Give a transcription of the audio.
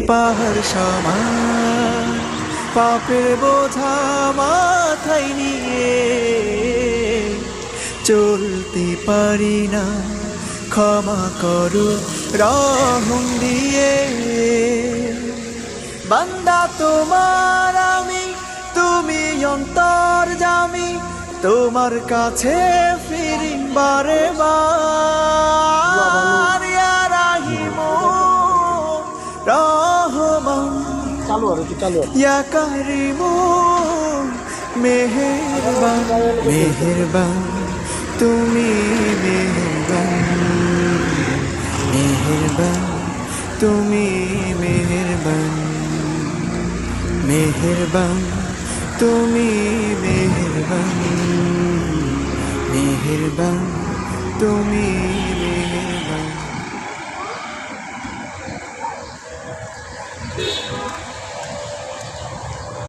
পাহাড় সমান পাপের বোঝা মাথায় নিয়ে চলতে পারি না, ক্ষমা করো রহম দিয়ে। বান্দা তোমার আমি, তুমি অন্তর্যামী, তোমার কাছে ফিরি বারে বার। ইয়া রাহিম রহমান, ইয়া কারিম মেহেরবান, মেহেরবান তুমি মেহেরবান, মেহেরবান তুমি মেহেরবান, মেহেরবান তুমি মেহেরবান, মেহেরবান তুমি মেহেরবান।